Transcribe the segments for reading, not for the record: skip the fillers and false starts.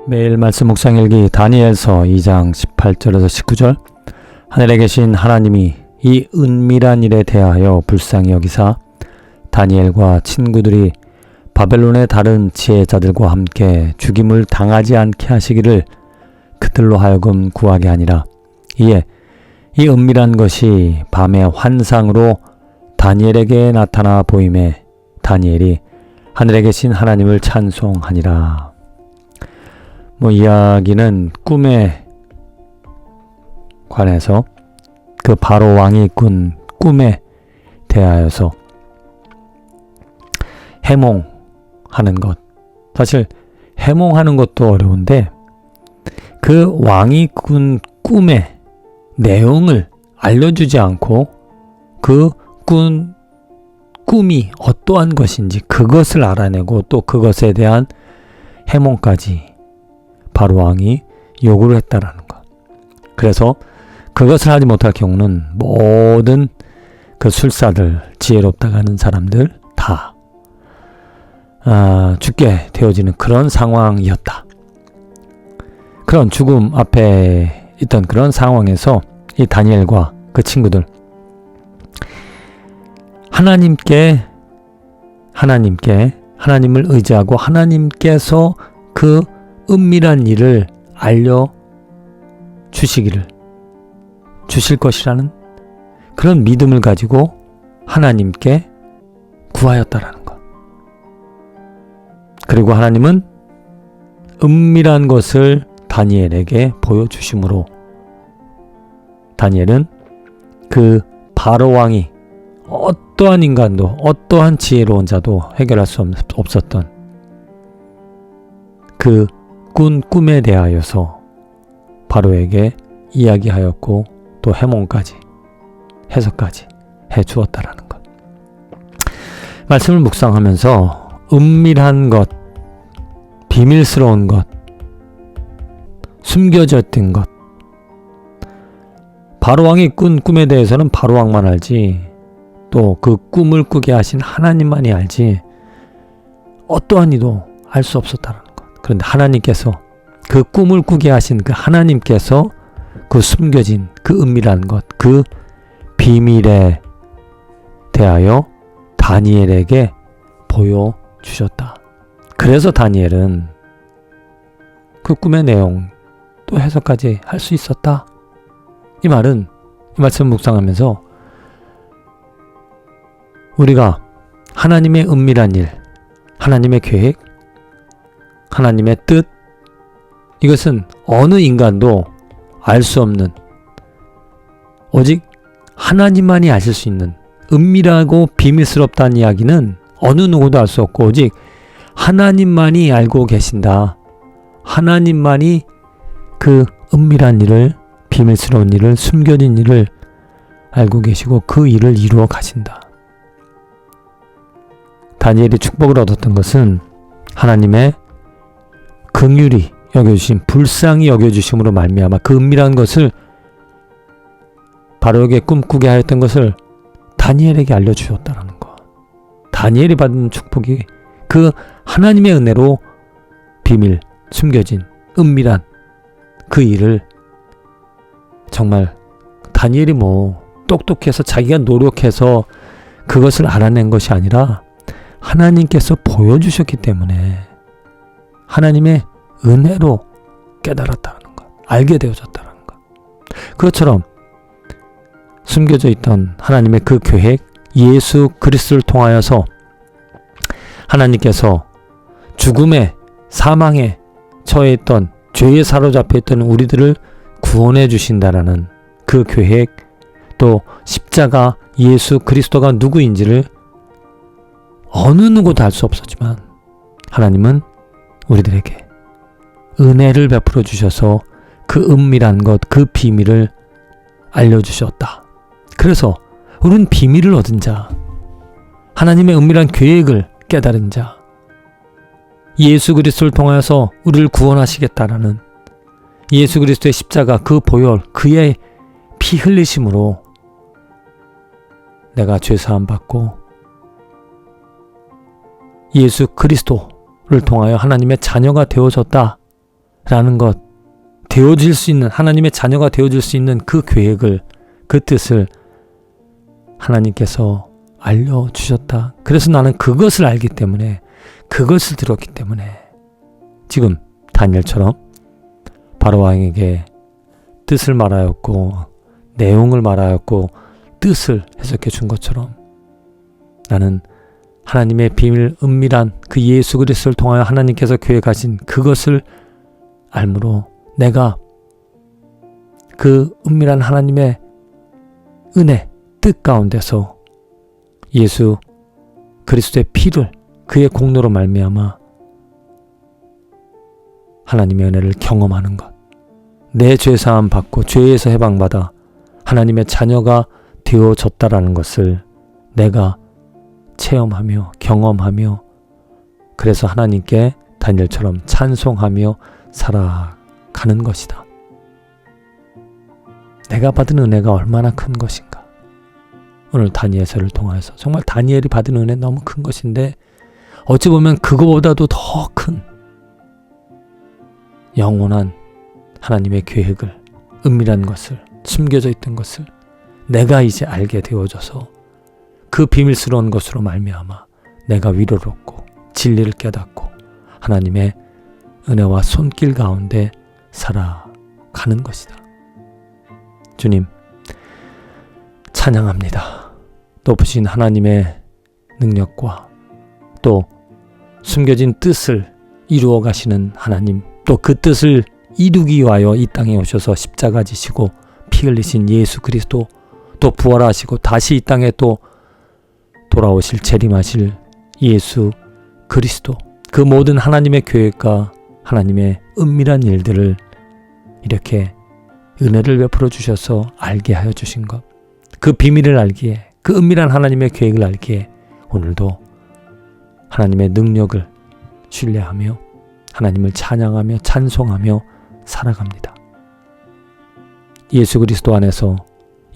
매일 말씀 묵상 일기 다니엘서 2장 18절에서 19절. 하늘에 계신 하나님이 이 은밀한 일에 대하여 불쌍히 여기사 다니엘과 친구들이 바벨론의 다른 지혜자들과 함께 죽임을 당하지 않게 하시기를 그들로 하여금 구하게 하니라. 이에 이 은밀한 것이 밤의 환상으로 다니엘에게 나타나 보임에 다니엘이 하늘에 계신 하나님을 찬송하니라. 이야기는 꿈에 관해서 그 바로 왕이 꾼 꿈에 대하여서 해몽하는 것. 사실 해몽하는 것도 어려운데 그 왕이 꾼 꿈의 내용을 알려주지 않고 그 꾼 꿈이 어떠한 것인지 그것을 알아내고 또 그것에 대한 해몽까지 바로 왕이 요구를 했다라는 것. 그래서 그것을 하지 못할 경우는 모든 그 술사들, 지혜롭다고 하는 사람들 다 죽게 되어지는 그런 상황이었다. 그런 죽음 앞에 있던 그런 상황에서 이 다니엘과 그 친구들 하나님을 의지하고 하나님께서 그 은밀한 일을 주실 것이라는 그런 믿음을 가지고 하나님께 구하였다라는 것. 그리고 하나님은 은밀한 것을 다니엘에게 보여주심으로 다니엘은 그 바로 왕이 어떠한 인간도 어떠한 지혜로운 자도 해결할 수 없었던 그 꾼 꿈에 대하여서 바로에게 이야기하였고 또 해몽까지 해석까지 해주었다라는 것. 말씀을 묵상하면서 은밀한 것, 비밀스러운 것, 숨겨졌던 것. 바로왕이 꾼 꿈에 대해서는 바로왕만 알지 또 그 꿈을 꾸게 하신 하나님만이 알지 어떠한 이도 알 수 없었다라는 것. 그런데 하나님께서 그 꿈을 꾸게 하신 그 하나님께서 그 숨겨진 그 은밀한 것, 그 비밀에 대하여 다니엘에게 보여주셨다. 그래서 다니엘은 그 꿈의 내용 또 해석까지 할 수 있었다. 이 말씀 묵상하면서 우리가 하나님의 은밀한 일, 하나님의 계획, 하나님의 뜻, 이것은 어느 인간도 알 수 없는 오직 하나님만이 아실 수 있는 은밀하고 비밀스럽다는 이야기는 어느 누구도 알 수 없고 오직 하나님만이 알고 계신다. 하나님만이 그 은밀한 일을, 비밀스러운 일을, 숨겨진 일을 알고 계시고 그 일을 이루어 가신다. 다니엘이 축복을 얻었던 것은 하나님의 긍휼히 여겨주심, 불쌍히 여겨주심으로 말미암아 그 은밀한 것을 바로에게 꿈꾸게 하였던 것을 다니엘에게 알려주셨다는 것. 다니엘이 받은 축복이 그 하나님의 은혜로 비밀, 숨겨진, 은밀한 그 일을 정말 다니엘이 똑똑해서 자기가 노력해서 그것을 알아낸 것이 아니라 하나님께서 보여주셨기 때문에 하나님의 은혜로 깨달았다는 것, 알게 되어졌다는 것. 그것처럼 숨겨져 있던 하나님의 그 계획, 예수 그리스도를 통하여서 하나님께서 죽음에, 사망에 처해 있던, 죄에 사로잡혀 있던 우리들을 구원해 주신다라는 그 계획, 또 십자가 예수 그리스도가 누구인지를 어느 누구도 알 수 없었지만 하나님은 우리들에게 은혜를 베풀어 주셔서 그 은밀한 것, 그 비밀을 알려주셨다. 그래서 우리는 비밀을 얻은 자, 하나님의 은밀한 계획을 깨달은 자, 예수 그리스도를 통하여서 우리를 구원하시겠다라는 예수 그리스도의 십자가, 그 보혈, 그의 피 흘리심으로 내가 죄사함 받고 예수 그리스도를 통하여 하나님의 자녀가 되어졌다. 라는 것, 되어질 수 있는, 하나님의 자녀가 되어질 수 있는 그 계획을, 그 뜻을 하나님께서 알려주셨다. 그래서 나는 그것을 알기 때문에, 그것을 들었기 때문에 지금 다니엘처럼 바로왕에게 뜻을 말하였고 내용을 말하였고 뜻을 해석해 준 것처럼 나는 하나님의 비밀 은밀한 그 예수 그리스도를 통하여 하나님께서 계획하신 그것을 알므로 내가 그 은밀한 하나님의 은혜, 뜻 가운데서 예수 그리스도의 피를 그의 공로로 말미암아 하나님의 은혜를 경험하는 것, 내 죄사함 받고 죄에서 해방받아 하나님의 자녀가 되어졌다라는 것을 내가 체험하며 경험하며 그래서 하나님께 다니엘처럼 찬송하며 살아가는 것이다. 내가 받은 은혜가 얼마나 큰 것인가. 오늘 다니엘서를 통해서 정말 다니엘이 받은 은혜 너무 큰 것인데 어찌 보면 그거보다도 더 큰 영원한 하나님의 계획을, 은밀한 것을, 숨겨져 있던 것을 내가 이제 알게 되어져서 그 비밀스러운 것으로 말미암아 내가 위로를 얻고 진리를 깨닫고 하나님의 은혜와 손길 가운데 살아가는 것이다. 주님, 찬양합니다. 높으신 하나님의 능력과 또 숨겨진 뜻을 이루어 가시는 하나님, 또 그 뜻을 이루기 위하여 이 땅에 오셔서 십자가 지시고 피 흘리신 예수 그리스도, 또 부활하시고 다시 이 땅에 또 돌아오실 재림하실 예수 그리스도, 그 모든 하나님의 계획과 하나님의 은밀한 일들을 이렇게 은혜를 베풀어 주셔서 알게 하여 주신 것, 그 비밀을 알기에, 그 은밀한 하나님의 계획을 알기에 오늘도 하나님의 능력을 신뢰하며 하나님을 찬양하며 찬송하며 살아갑니다. 예수 그리스도 안에서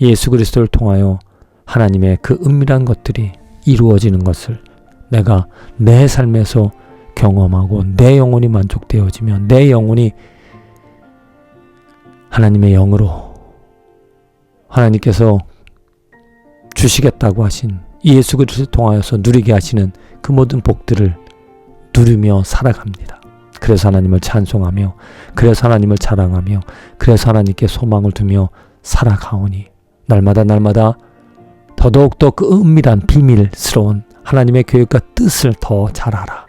예수 그리스도를 통하여 하나님의 그 은밀한 것들이 이루어지는 것을 내가 내 삶에서 경험하고 내 영혼이 만족되어지며 내 영혼이 하나님의 영으로 하나님께서 주시겠다고 하신 예수 그리스도를 통하여서 누리게 하시는 그 모든 복들을 누리며 살아갑니다. 그래서 하나님을 찬송하며 그래서 하나님을 자랑하며 그래서 하나님께 소망을 두며 살아가오니 날마다 더더욱더 그 은밀한 비밀스러운 하나님의 계획과 뜻을 더 잘 알아.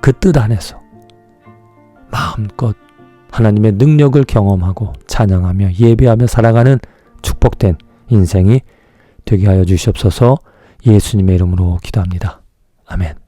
그 뜻 안에서 마음껏 하나님의 능력을 경험하고 찬양하며 예배하며 살아가는 축복된 인생이 되게 하여 주시옵소서. 예수님의 이름으로 기도합니다. 아멘.